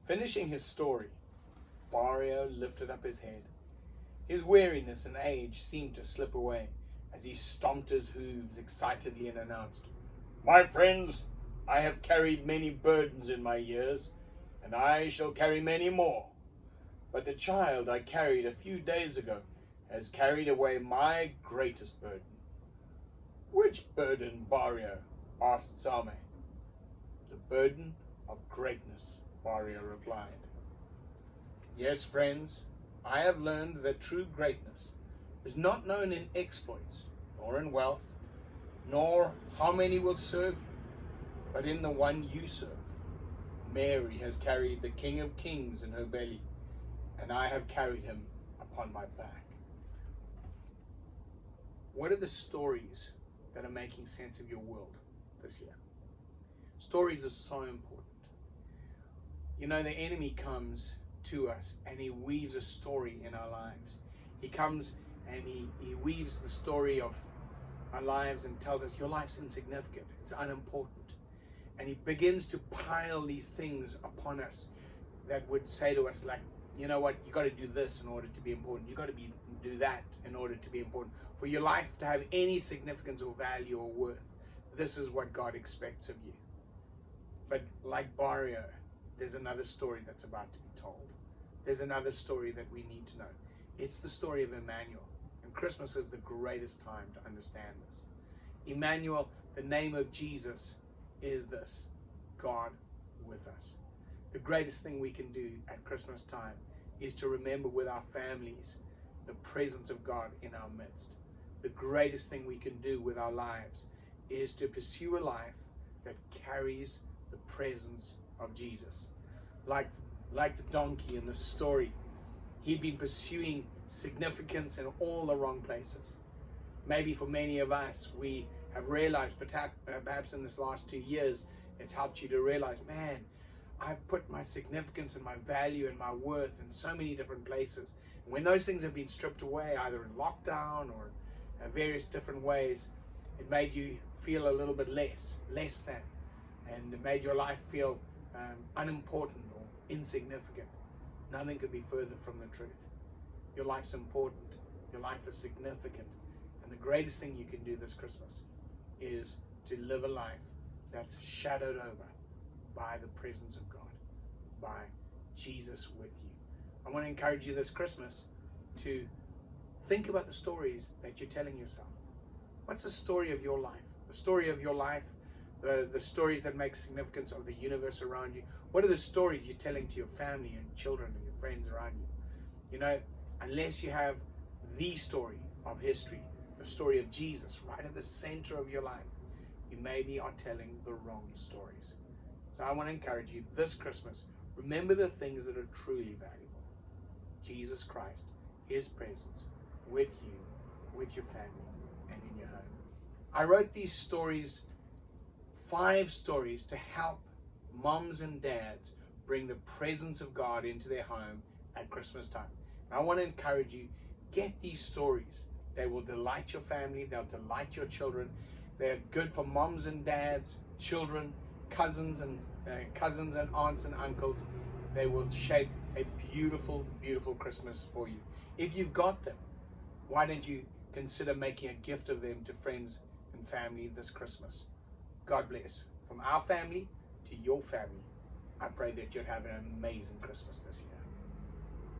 Finishing his story, Barrio lifted up his head. His weariness and age seemed to slip away as he stomped his hooves excitedly and announced, "My friends, I have carried many burdens in my years, and I shall carry many more. But the child I carried a few days ago has carried away my greatest burden." "Which burden, Barrio?" asked Same. "The burden of greatness," Barrio replied. "Yes, friends, I have learned that true greatness is not known in exploits, nor in wealth, nor how many will serve you, but in the one you serve. Mary has carried the King of Kings in her belly, and I have carried him upon my back." What are the stories that are making sense of your world this year? Stories are so important. You know, the enemy comes to us and he weaves a story in our lives. He comes and he weaves the story of our lives and tells us your life's insignificant, it's unimportant. And he begins to pile these things upon us that would say to us like, you know what, you got to do this in order to be important. You got to do that in order to be important. For your life to have any significance or value or worth, this is what God expects of you. But like Barrio, there's another story that's about to be told. There's another story that we need to know. It's the story of Emmanuel. And Christmas is the greatest time to understand this. Emmanuel, the name of Jesus, is this: God with us. The greatest thing we can do at Christmas time is to remember with our families the presence of God in our midst. The greatest thing we can do with our lives is to pursue a life that carries the presence of Jesus. Like the donkey in the story, he'd been pursuing significance in all the wrong places. Maybe for many of us, we have realized, perhaps in this last 2 years, it's helped you to realize, man, I've put my significance and my value and my worth in so many different places. And when those things have been stripped away, either in lockdown or in various different ways, it made you feel a little bit less than. And it made your life feel unimportant or insignificant. Nothing could be further from the truth. Your life's important. Your life is significant. And the greatest thing you can do this Christmas is to live a life that's shadowed over by the presence of God, by Jesus with you. I want to encourage you this Christmas to think about the stories that you're telling yourself. What's the story of your life? The story of your life, the stories that make significance of the universe around you. What are the stories you're telling to your family and children and your friends around you? You know, unless you have the story of history, the story of Jesus right at the center of your life, you maybe are telling the wrong stories. So I want to encourage you this Christmas, remember the things that are truly valuable. Jesus Christ, his presence with you, with your family, and in your home. I wrote these stories, 5 stories, to help moms and dads bring the presence of God into their home at Christmas time. And I want to encourage you, get these stories. They will delight your family, they'll delight your children. They're good for moms and dads, children, cousins and aunts and uncles. They will shape a beautiful, beautiful Christmas for you. If you've got them, why don't you consider making a gift of them to friends and family this Christmas? God bless. From our family to your family, I pray that you'll have an amazing Christmas this year.